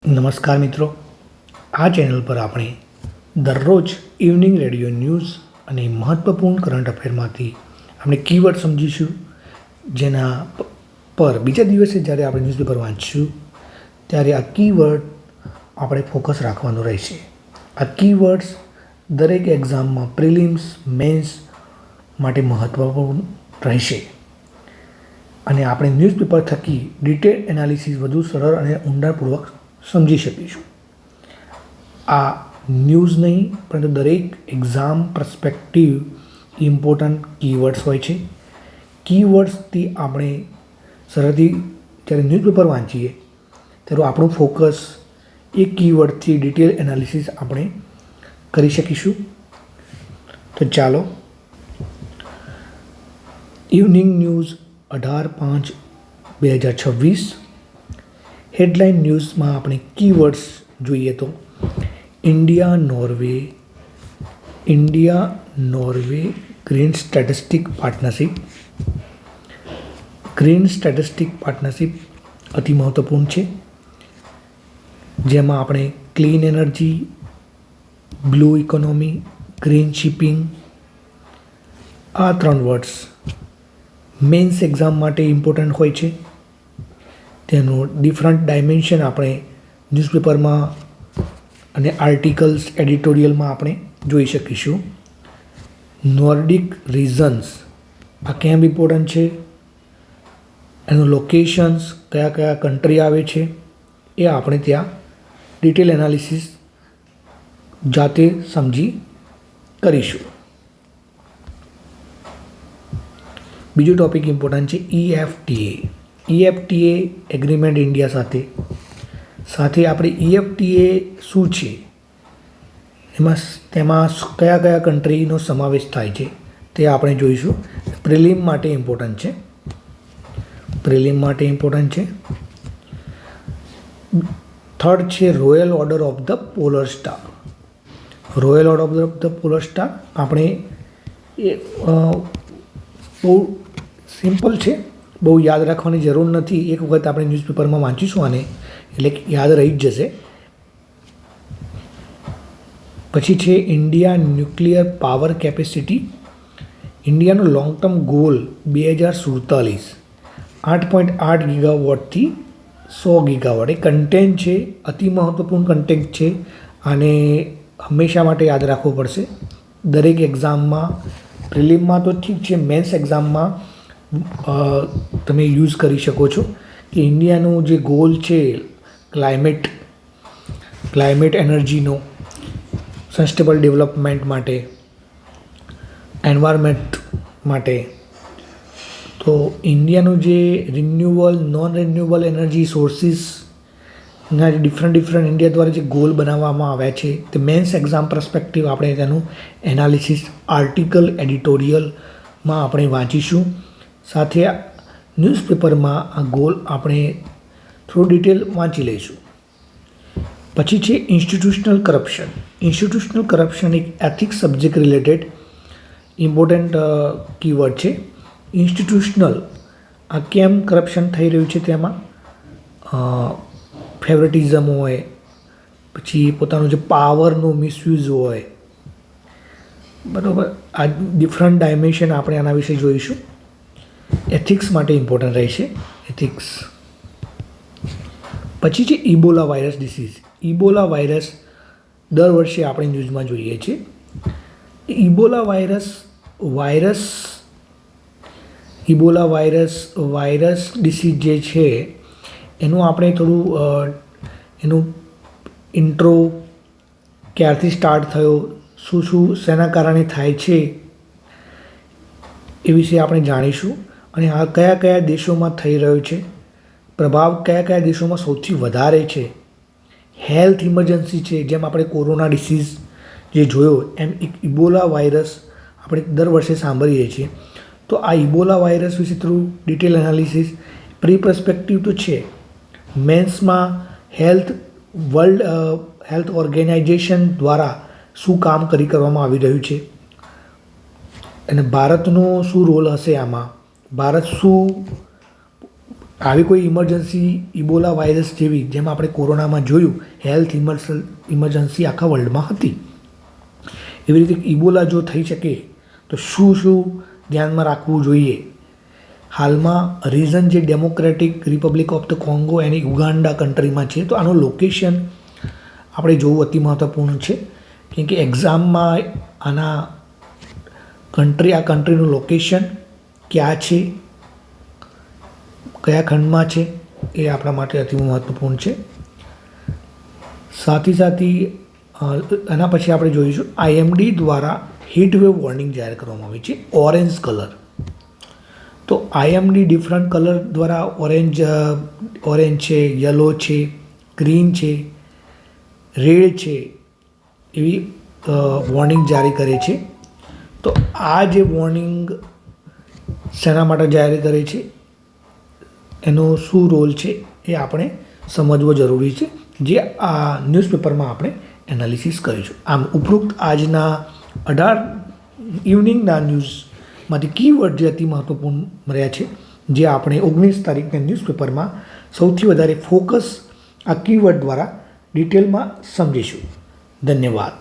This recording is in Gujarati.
નમસ્કાર મિત્રો, આ ચેનલ પર આપણે દરરોજ ઇવનિંગ રેડિયો ન્યૂઝ અને મહત્ત્વપૂર્ણ કરંટ અફેરમાંથી આપણે કીવર્ડ સમજીશું, જેના પર બીજા દિવસે જ્યારે આપણે ન્યૂઝપેપર વાંચીશું ત્યારે આ કીવર્ડ આપણે ફોકસ રાખવાનું રહેશે. આ કીવર્ડ્સ દરેક એક્ઝામમાં પ્રિલિમ્સ મેન્સ માટે મહત્ત્વપૂર્ણ રહેશે અને આપણે ન્યૂઝપેપર થકી ડિટેલ એનાલિસિસ વધુ સરળ અને ઊંડાણપૂર્વક સમજી શકીશું. આ ન્યૂઝ નહીં પરંતુ દરેક એક્ઝામ પર્સપેક્ટિવ ઇમ્પોર્ટન્ટ કીવર્ડ્સ હોય છે. કીવર્ડ્સથી આપણે સરળથી જ્યારે ન્યૂઝપેપર વાંચીએ ત્યારે આપણું ફોકસ એ કીવર્ડથી ડિટેલ એનાલિસિસ આપણે કરી શકીશું. તો ચાલો, ઇવનિંગ ન્યૂઝ 18/5/2026 હેડલાઇન ન્યૂઝમાં આપણે કીવર્ડ્સ જોઈએ તો India Norway green statistic partnership અતિ મહત્ત્વપૂર્ણ છે, જેમાં આપણે clean energy, blue economy, green shipping, આ 3 વર્ડ્સ મેન્સ એક્ઝામ માટે ઇમ્પોર્ટન્ટ હોય છે. તેનું ડિફરન્ટ ડાયમેન્શન આપણે ન્યૂઝપેપરમાં અને આર્ટિકલ્સ એડિટોરિયલમાં આપણે જોઈ શકીશું. નોર્ડિક રિઝન્સ આ કેમ ઇમ્પોર્ટન્ટ છે, એનું લોકેશન્સ કયા કયા કન્ટ્રી આવે છે એ આપણે ત્યાં ડિટેલ એનાલિસિસ જાતે સમજી કરીશું. બીજો ટૉપિક ઇમ્પોર્ટન્ટ છે EFTA એગ્રીમેન્ટ ઇન્ડિયા સાથે આપણે EFTA શું છે, તેમાં કયા કયા કન્ટ્રીનો સમાવેશ થાય છે તે આપણે જોઈશું. પ્રિલિમ માટે ઇમ્પોર્ટન્ટ છે. થર્ડ છે royal order of the polar star. આપણે એ બહુ સિમ્પલ છે, બહુ યાદ રાખવાની જરૂર નથી. એક વખત આપણે ન્યૂઝપેપરમાં વાંચીશું આને એટલે યાદ રહી જ જશે. પછી છે ઇન્ડિયા ન્યુક્લિયર પાવર કેપેસિટી. ઇન્ડિયાનો લોંગ ટર્મ ગોલ 2047 8.8 ગીગાવોટથી 100 ગીગાવોટ એ કન્ટેન્ટ છે, અતિ મહત્ત્વપૂર્ણ કન્ટેન્ટ છે. આને હંમેશા માટે યાદ રાખવું પડશે. દરેક એક્ઝામમાં, પ્રિલિમમાં તો ઠીક છે, મેન્સ એક્ઝામમાં તમે યુઝ કરી શકો છો કે ઇન્ડિયાનું જે ગોલ છે ક્લાઇમેટ એનર્જીનો, સસ્ટેનેબલ ડેવલપમેન્ટ માટે, એન્વાયરમેન્ટ માટે, તો ઇન્ડિયાનું જે નોન રિન્યુએબલ એનર્જી સોર્સિસના જે ડિફરન્ટ ઇન્ડિયા દ્વારા જે ગોલ બનાવવામાં આવ્યા છે તે મેન્સ એક્ઝામ પર્સપેક્ટિવ આપણે તેનું એનાલિસિસ આર્ટિકલ એડિટોરિયલમાં આપણે વાંચીશું. સાથે ન્યૂઝપેપરમાં આ ગોલ આપણે થોડું ડિટેલ વાંચી લઈશું. પછી છે ઇન્સ્ટિટ્યુશનલ કરપ્શન એક ethics subject related important keyword છે. ઇન્સ્ટિટ્યુશનલ આ કેમ કરપ્શન થઈ રહ્યું છે, તેમાં ફેવરેટિઝમ હોય, પછી પોતાનો જે પાવરનો મિસયુઝ હોય, બરાબર. આ ડિફરન્ટ ડાયમેન્શન આપણે આના વિશે જોઈશું. એથિક્સ માટે ઇમ્પોર્ટન્ટ રહેશે એથિક્સ. પછી છે Ebola virus disease. Ebola virus દર વર્ષે આપણે ન્યૂઝમાં જોઈએ છીએ. ઇબોલા વાયરસ ડિસીઝ જે છે એનું આપણે થોડું એનું ઇન્ટ્રો, ક્યારથી સ્ટાર્ટ થયો, શું શેના કારણે થાય છે એ વિશે આપણે જાણીશું. અને આ કયા કયા દેશોમાં થઈ રહ્યો છે, પ્રભાવ કયા દેશોમાં સૌથી વધારે છે. હેલ્થ ઇમરજન્સી છે, જેમ આપણે કોરોના ડિસીઝ જે જોયો એમ એક ઇબોલા વાયરસ આપણે દર વર્ષે સાંભળીએ છીએ. તો આ ઇબોલા વાયરસ વિશે થોડું ડિટેલ એનાલિસિસ પર્સપેક્ટિવ તો છે. મેન્સમાં વર્લ્ડ હેલ્થ ઓર્ગેનાઇઝેશન દ્વારા શું કામ કરવામાં આવી રહ્યું છે અને ભારતનો શું રોલ હશે આમાં, ભારત શું આવી કોઈ ઇમરજન્સી ઇબોલા વાયરસ જેવી જેમ આપણે કોરોનામાં જોયું હેલ્થ ઇમરજન્સી આખા વર્લ્ડમાં હતી, એવી રીતે ઇબોલા જો થઈ શકે તો શું ધ્યાનમાં રાખવું જોઈએ. હાલમાં રીઝન જે democratic republic of the Congo એની ઉગાન્ડા કન્ટ્રીમાં છે, તો આનું લોકેશન આપણે જોવું અતિ મહત્ત્વપૂર્ણ છે, કેમ કે એક્ઝામમાં આ કન્ટ્રીનું લોકેશન ક્યાં છે, કયા ખંડમાં છે, એ આપણા માટે અતિ મહત્ત્વપૂર્ણ છે. સાથે એના પછી આપણે જોઈશું IMD દ્વારા હીટ વેવ વોર્નિંગ જાહેર કરવામાં આવી છે ઓરેન્જ કલર. તો IMD ડિફરન્ટ કલર દ્વારા ઓરેન્જ છે, યલો છે, ગ્રીન છે, રેડ છે, એવી વોર્નિંગ જારી કરે છે. તો આ જે વોર્નિંગ શેના માટે જાહેર કરે છે, એનો શું રોલ છે એ આપણે સમજવો જરૂરી છે, જે આ ન્યૂઝપેપરમાં આપણે એનાલિસિસ કરીશું. આમ ઉપરોક્ત આજના 18 ઇવનિંગના ન્યૂઝમાંથી કીવર્ડ જે અતિ મહત્ત્વપૂર્ણ રહ્યા છે, જે આપણે 19 તારીખના ન્યૂઝપેપરમાં સૌથી વધારે ફોકસ આ કીવર્ડ દ્વારા ડિટેલમાં સમજીશું. ધન્યવાદ.